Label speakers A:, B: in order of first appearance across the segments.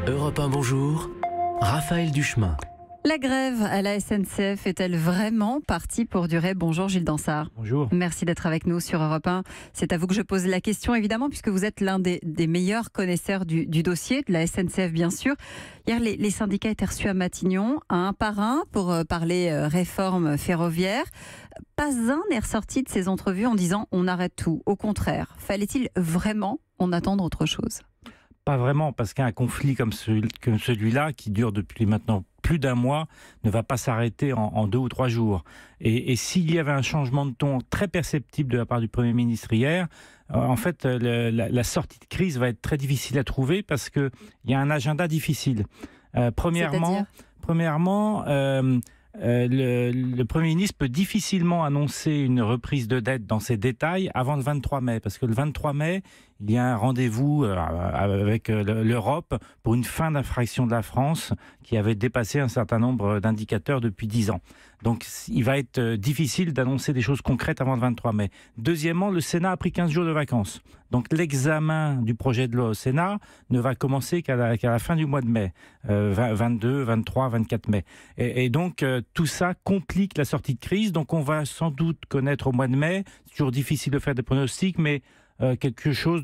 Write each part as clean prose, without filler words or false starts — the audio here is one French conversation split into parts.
A: Europe 1, bonjour. Raphaël Duchemin.
B: La grève à la SNCF est-elle vraiment partie pour durer? Bonjour Gilles Dansart.
C: Bonjour.
B: Merci d'être avec nous sur Europe 1. C'est à vous que je pose la question, évidemment, puisque vous êtes l'un des meilleurs connaisseurs du dossier, de la SNCF, bien sûr. Hier, les syndicats étaient reçus à Matignon, un par un, pour parler réforme ferroviaire. Pas un n'est ressorti de ces entrevues en disant « on arrête tout ». Au contraire, fallait-il vraiment en attendre autre chose?
C: Pas vraiment, parce qu'un conflit comme celui-là, qui dure depuis maintenant plus d'un mois, ne va pas s'arrêter en 2 ou 3 jours. Et s'il y avait un changement de ton très perceptible de la part du Premier ministre hier, en fait, la sortie de crise va être très difficile à trouver parce qu'il y a un agenda difficile. Premièrement, le Premier ministre peut difficilement annoncer une reprise de dette dans ses détails avant le 23 mai, parce que le 23 mai, il y a un rendez-vous avec l'Europe pour une fin d'infraction de la France qui avait dépassé un certain nombre d'indicateurs depuis 10 ans. Donc il va être difficile d'annoncer des choses concrètes avant le 23 mai. Deuxièmement, le Sénat a pris 15 jours de vacances. Donc l'examen du projet de loi au Sénat ne va commencer qu'à la fin du mois de mai, 22, 23, 24 mai. Et donc tout ça complique la sortie de crise. Donc on va sans doute connaître au mois de mai, c'est toujours difficile de faire des pronostics, mais quelque chose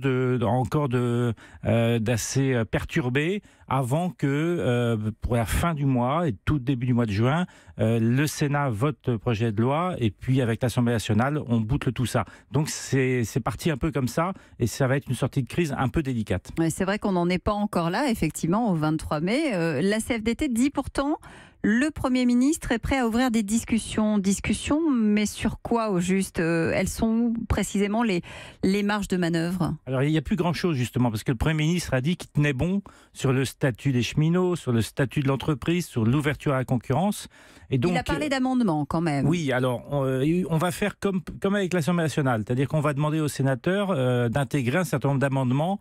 C: d'assez perturbé avant que, pour la fin du mois et tout début du mois de juin, le Sénat vote le projet de loi et puis avec l'Assemblée nationale, on boucle tout ça. Donc c'est parti un peu comme ça et ça va être une sortie de crise un peu délicate.
B: Ouais, c'est vrai qu'on n'en est pas encore là, effectivement, au 23 mai. La CFDT dit pourtant... Le Premier ministre est prêt à ouvrir des discussions. Discussions, mais sur quoi au juste? Elles sont où précisément les marges de manœuvre? Alors
C: il n'y a plus grand-chose justement, parce que le Premier ministre a dit qu'il tenait bon sur le statut des cheminots, sur le statut de l'entreprise, sur l'ouverture à la concurrence. Et donc, il
B: a parlé d'amendements quand même.
C: Oui, alors on va faire comme avec l'Assemblée nationale, c'est-à-dire qu'on va demander aux sénateurs d'intégrer un certain nombre d'amendements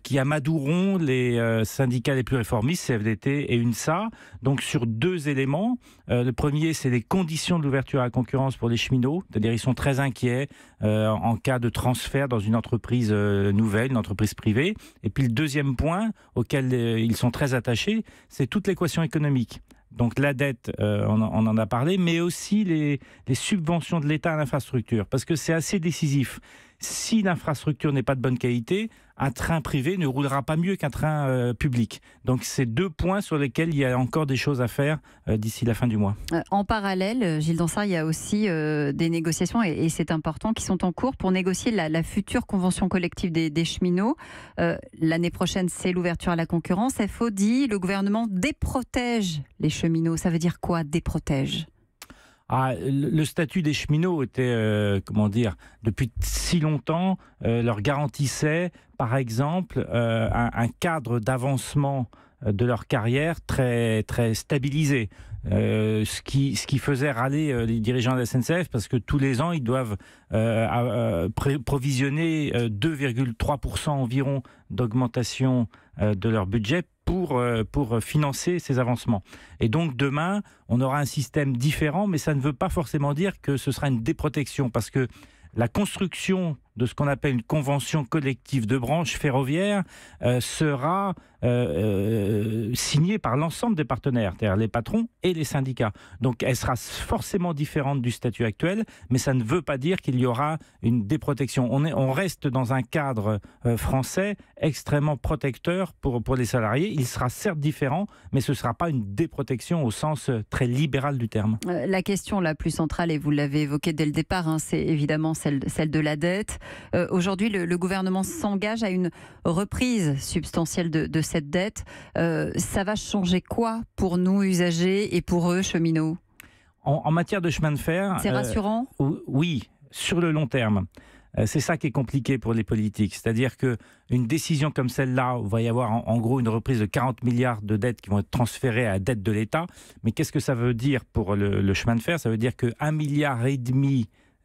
C: qui amadoueront les syndicats les plus réformistes, CFDT et UNSA, donc sur 2 éléments. Le premier, c'est les conditions de l'ouverture à la concurrence pour les cheminots, c'est-à-dire ils sont très inquiets en cas de transfert dans une entreprise nouvelle, une entreprise privée. Et puis le deuxième point auquel ils sont très attachés, c'est toute l'équation économique. Donc la dette, on en a parlé, mais aussi les subventions de l'État à l'infrastructure, parce que c'est assez décisif. Si l'infrastructure n'est pas de bonne qualité, un train privé ne roulera pas mieux qu'un train public. Donc c'est 2 points sur lesquels il y a encore des choses à faire d'ici la fin du mois.
B: En parallèle, Gilles Dansart, il y a aussi des négociations, et c'est important, qui sont en cours pour négocier la future convention collective des cheminots. L'année prochaine, c'est l'ouverture à la concurrence. FO dit le gouvernement déprotège les cheminots. Ça veut dire quoi, déprotège ?
C: Le statut des cheminots était, depuis si longtemps, leur garantissait, par exemple, un cadre d'avancement de leur carrière très, très stabilisé. Ce qui faisait râler les dirigeants de la SNCF, parce que tous les ans, ils doivent provisionner 2,3% environ d'augmentation de leur budget pour financer ces avancements. Et donc demain, on aura un système différent, mais ça ne veut pas forcément dire que ce sera une déprotection, parce que la construction de ce qu'on appelle une convention collective de branche ferroviaire sera signée par l'ensemble des partenaires, c'est-à-dire les patrons et les syndicats. Donc elle sera forcément différente du statut actuel, mais ça ne veut pas dire qu'il y aura une déprotection. On reste dans un cadre français extrêmement protecteur pour les salariés. Il sera certes différent, mais ce ne sera pas une déprotection au sens très libéral du terme.
B: La question la plus centrale, et vous l'avez évoquée dès le départ, c'est évidemment celle de la dette. Aujourd'hui, le gouvernement s'engage à une reprise substantielle de cette dette. Ça va changer quoi pour nous, usagers, et pour eux, cheminots? En
C: matière de chemin de fer...
B: C'est rassurant?
C: Oui, sur le long terme. C'est ça qui est compliqué pour les politiques. C'est-à-dire qu'une décision comme celle-là, il va y avoir en gros une reprise de 40 milliards de dettes qui vont être transférées à la dette de l'État. Mais qu'est-ce que ça veut dire pour le chemin de fer? Ça veut dire que 1,5 milliard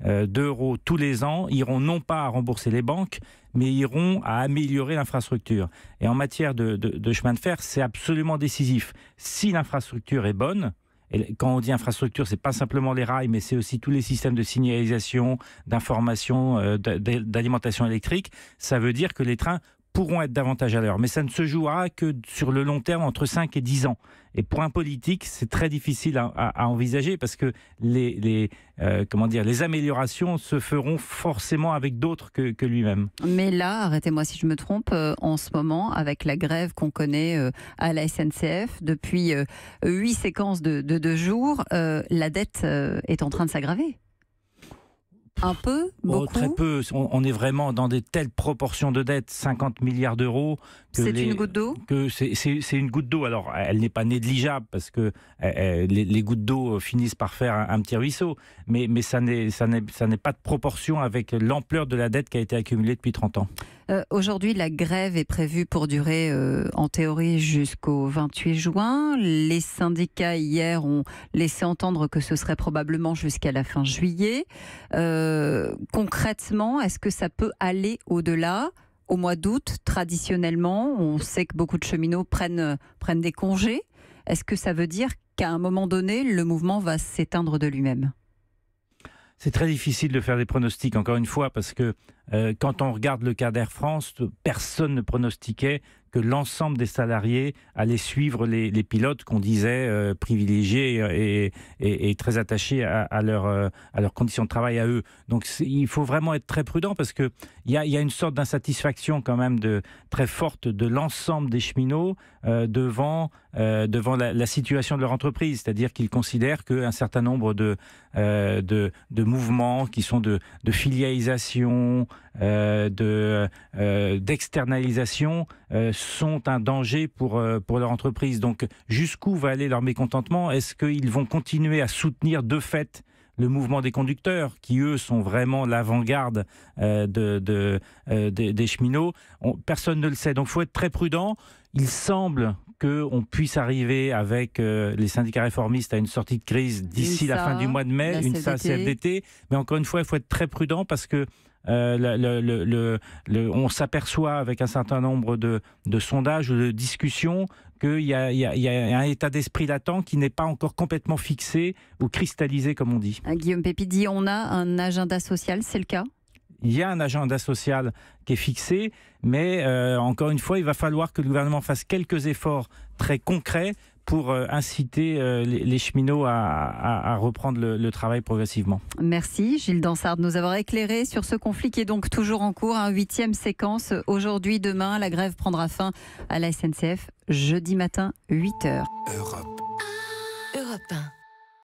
C: d'euros tous les ans iront non pas à rembourser les banques, mais iront à améliorer l'infrastructure. Et en matière de chemin de fer, c'est absolument décisif. Si l'infrastructure est bonne, et quand on dit infrastructure, c'est pas simplement les rails, mais c'est aussi tous les systèmes de signalisation, d'information, d'alimentation électrique, ça veut dire que les trains pourront être davantage à l'heure. Mais ça ne se jouera que sur le long terme, entre 5 et 10 ans. Et pour un politique, c'est très difficile à envisager parce que les améliorations se feront forcément avec d'autres que lui-même.
B: Mais là, arrêtez-moi si je me trompe, en ce moment, avec la grève qu'on connaît à la SNCF, depuis 8 séquences de 2 jours, la dette est en train de s'aggraver. Un peu, beaucoup.
C: Très peu. On est vraiment dans des telles proportions de dette, 50 milliards d'euros.
B: C'est une goutte d'eau.
C: C'est une goutte d'eau. Alors, elle n'est pas négligeable parce que les gouttes d'eau finissent par faire un petit ruisseau. Mais ça n'est pas de proportion avec l'ampleur de la dette qui a été accumulée depuis 30 ans.
B: Aujourd'hui, la grève est prévue pour durer en théorie jusqu'au 28 juin. Les syndicats hier ont laissé entendre que ce serait probablement jusqu'à la fin juillet. Concrètement, est-ce que ça peut aller au-delà ? Au mois d'août, traditionnellement, on sait que beaucoup de cheminots prennent des congés. Est-ce que ça veut dire qu'à un moment donné, le mouvement va s'éteindre de lui-même ?
C: C'est très difficile de faire des pronostics, encore une fois, parce que quand on regarde le cas d'Air France, personne ne pronostiquait que l'ensemble des salariés allaient suivre les pilotes qu'on disait privilégiés et très attachés à leurs conditions de travail à eux. Donc il faut vraiment être très prudent parce qu'il y a une sorte d'insatisfaction quand même très forte de l'ensemble des cheminots devant la situation de leur entreprise. C'est-à-dire qu'ils considèrent qu'un certain nombre de mouvements qui sont de filialisation, d'externalisation sont un danger pour leur entreprise. Donc jusqu'où va aller leur mécontentement ? Est-ce qu'ils vont continuer à soutenir de fait le mouvement des conducteurs, qui eux sont vraiment l'avant-garde des cheminots? Personne ne le sait, donc il faut être très prudent. Il semble qu'on puisse arriver avec les syndicats réformistes à une sortie de crise d'ici la fin du mois de mai, une CFDT. Mais encore une fois, il faut être très prudent parce que on s'aperçoit avec un certain nombre de sondages ou de discussions qu'il y a un état d'esprit latent qui n'est pas encore complètement fixé ou cristallisé, comme on dit.
B: Guillaume Pépi dit on a un agenda social, c'est le cas ?
C: Il y a un agenda social qui est fixé, mais encore une fois, il va falloir que le gouvernement fasse quelques efforts très concrets pour inciter les cheminots à reprendre le travail progressivement.
B: Merci Gilles Dansard de nous avoir éclairé sur ce conflit qui est donc toujours en cours. 8e séquence aujourd'hui, demain. La grève prendra fin à la SNCF jeudi matin, 8h.
D: Europe 1.